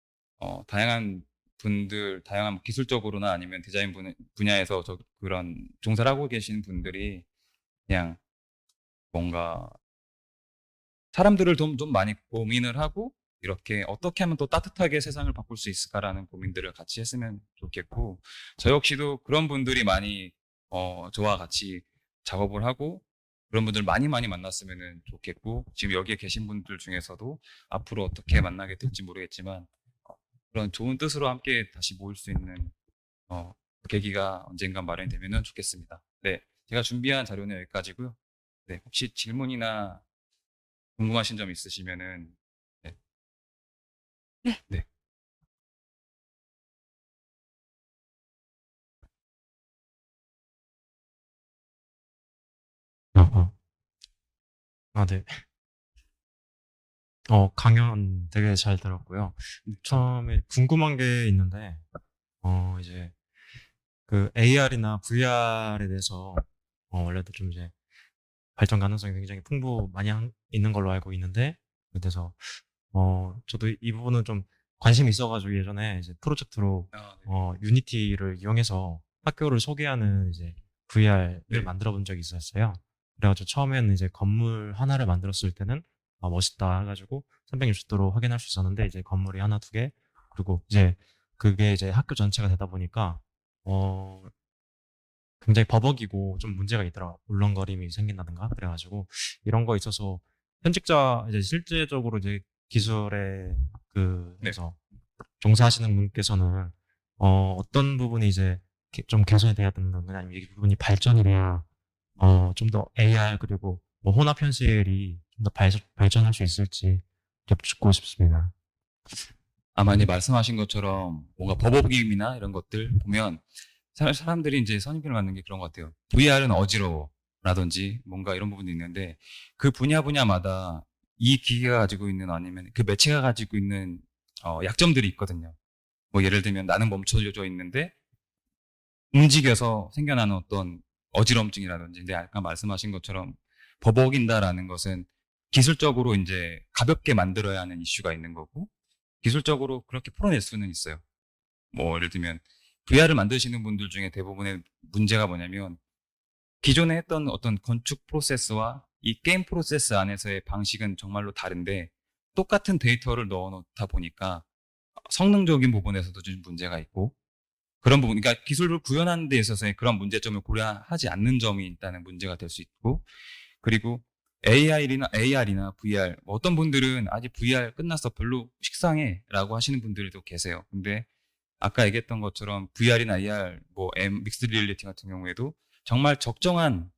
다양한 분들, 다양한 기술적으로나 아니면 디자인 분야에서 그런 종사를 하고 계신 분들이 그냥 뭔가 사람들을 좀 많이 고민을 하고 이렇게 어떻게 하면 또 따뜻하게 세상을 바꿀 수 있을까라는 고민들을 같이 했으면 좋겠고 저 역시도 그런 분들이 많이 저와 같이 작업을 하고 그런 분들 많이 만났으면 좋겠고 지금 여기에 계신 분들 중에서도 앞으로 어떻게 만나게 될지 모르겠지만 그런 좋은 뜻으로 함께 다시 모일 수 있는 계기가 언젠가 마련이 되면 좋겠습니다. 네, 제가 준비한 자료는 여기까지고요. 네, 혹시 질문이나 궁금하신 점 있으시면은 네. 네. 어, 어. 아, 네. 강연 되게 잘 들었고요. 처음에 궁금한 게 있는데, 이제 그 AR이나 VR에 대해서 원래도 좀 이제 발전 가능성이 굉장히 있는 걸로 알고 있는데, 그래서 저도 이 부분은 좀 관심이 있어가지고 예전에 이제 프로젝트로 아, 네. 유니티를 이용해서 학교를 소개하는 이제 VR을 네. 만들어 본 적이 있었어요. 그래가지고 처음에는 이제 건물 하나를 만들었을 때는 멋있다 해가지고 360도로 확인할 수 있었는데 이제 건물이 하나, 두 개, 그리고 이제 그게 이제 학교 전체가 되다 보니까 굉장히 버벅이고 좀 문제가 있더라고요. 울렁거림이 생긴다든가. 그래가지고 이런 거 있어서 이제 실제적으로 이제 기술에 그래서 종사하시는 분께서는 어떤 부분이 이제 좀 개선이 돼야 되는 건가 아니면 이 부분이 발전이 돼야 좀 더 AR 그리고 뭐 혼합 현실이 좀 더 발전할 수 있을지 여쭙고 싶습니다. 아마 이제 말씀하신 것처럼 뭔가 버벅임이나 이런 것들 보면 사람들이 이제 선입견을 갖는 게 그런 것 같아요. VR은 어지러워라든지 뭔가 이런 부분도 있는데 그 분야마다 이 기계가 가지고 있는 아니면 그 매체가 가지고 있는 약점들이 있거든요. 뭐 예를 들면 나는 멈춰져 있는데 움직여서 생겨나는 어떤 어지럼증이라든지 근데 아까 말씀하신 것처럼 버벅인다라는 것은 기술적으로 이제 가볍게 만들어야 하는 이슈가 있는 거고 기술적으로 그렇게 풀어낼 수는 있어요. 뭐 예를 들면 VR을 만드시는 분들 중에 대부분의 문제가 뭐냐면 기존에 했던 어떤 건축 프로세스와 이 게임 프로세스 안에서의 방식은 정말로 다른데 똑같은 데이터를 넣어놓다 보니까 성능적인 부분에서도 좀 문제가 있고 그런 부분, 그러니까 기술을 구현하는 데 있어서의 그런 문제점을 고려하지 않는 점이 있다는 문제가 될 수 있고 그리고 AR이나 VR, 뭐 어떤 분들은 아직 VR 끝났어 별로 식상해 라고 하시는 분들도 계세요. 근데 아까 얘기했던 것처럼 VR이나 AR, 믹스드 리얼리티 같은 경우에도 정말 적정한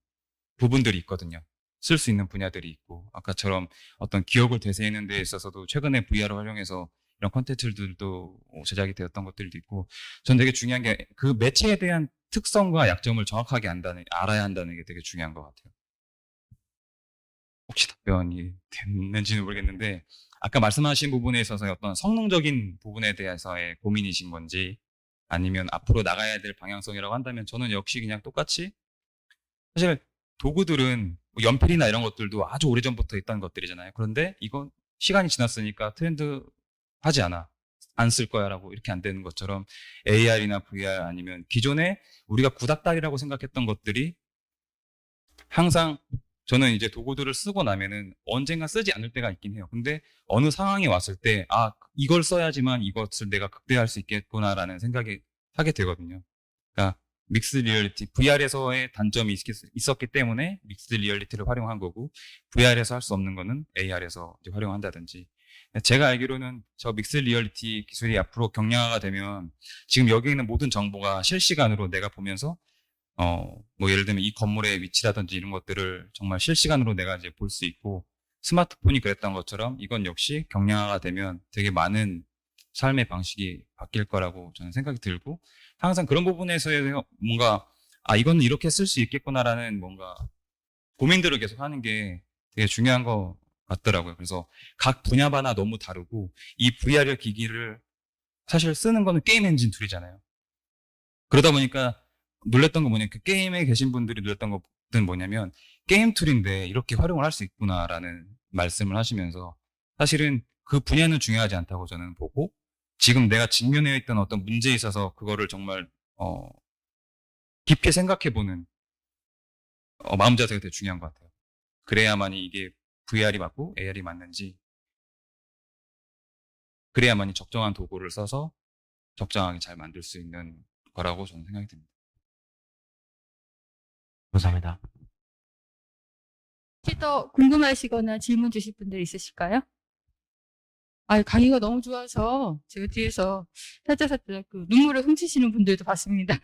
부분들이 있거든요. 쓸 수 있는 분야들이 있고 아까처럼 어떤 기억을 되새기는 데 있어서도 최근에 VR을 활용해서 이런 콘텐츠들도 제작이 되었던 것들도 있고 전 되게 중요한 게 그 매체에 대한 특성과 약점을 정확하게 알아야 한다는 게 되게 중요한 것 같아요. 혹시 답변이 됐는지는 모르겠는데 아까 말씀하신 부분에 있어서 어떤 성능적인 부분에 대해서의 고민이신 건지 아니면 앞으로 나가야 될 방향성이라고 한다면 저는 역시 그냥 똑같이 사실 도구들은 뭐 연필이나 이런 것들도 아주 오래전부터 있던 것들이잖아요. 그런데 이건 시간이 지났으니까 트렌드 하지 않아. 안 쓸 거야 라고 이렇게 안 되는 것처럼 AR이나 VR 아니면 기존에 우리가 구닥다리라고 생각했던 것들이 항상 저는 이제 도구들을 쓰고 나면은 언젠가 쓰지 않을 때가 있긴 해요. 근데 어느 상황이 왔을 때, 이걸 써야지만 이것을 내가 극대화할 수 있겠구나라는 생각이 하게 되거든요. 그러니까 믹스 리얼리티, VR에서의 단점이 있었기 때문에 믹스 리얼리티를 활용한 거고, VR에서 할 수 없는 거는 AR에서 이제 활용한다든지. 제가 알기로는 저 믹스 리얼리티 기술이 앞으로 경량화가 되면 지금 여기 있는 모든 정보가 실시간으로 내가 보면서 뭐 예를 들면 이 건물의 위치라든지 이런 것들을 정말 실시간으로 내가 이제 볼 수 있고 스마트폰이 그랬던 것처럼 이건 역시 경량화가 되면 되게 많은 삶의 방식이 바뀔 거라고 저는 생각이 들고 항상 그런 부분에서 뭔가 이건 이렇게 쓸 수 있겠구나라는 뭔가 고민들을 계속 하는 게 되게 중요한 것 같더라고요. 그래서 각 분야마다 너무 다르고 이 VR 기기를 사실 쓰는 거는 게임 엔진 툴이잖아요. 그러다 보니까 놀랬던 건 뭐냐면 그 게임에 계신 분들이 놀랬던 것은 뭐냐면 게임 툴인데 이렇게 활용을 할 수 있구나라는 말씀을 하시면서 사실은 그 분야는 중요하지 않다고 저는 보고 지금 내가 직면해 있던 어떤 문제에 있어서 그거를 정말 깊게 생각해보는 마음 자세가 되게 중요한 것 같아요. 그래야만이 이게 VR이 맞고 AR이 맞는지 그래야만이 적정한 도구를 써서 적정하게 잘 만들 수 있는 거라고 저는 생각이 듭니다. 감사합니다. 혹시 더 궁금하시거나 질문 주실 분들 있으실까요? 강의가 너무 좋아서 제가 뒤에서 살짝 그 눈물을 훔치시는 분들도 봤습니다.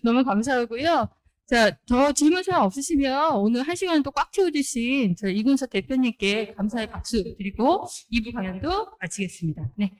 너무 감사하고요. 자, 더 질문 사항 없으시면 오늘 1시간 또 꽉 채워주신 저희 이군석 대표님께 감사의 박수 드리고 2부 강연도 마치겠습니다. 네.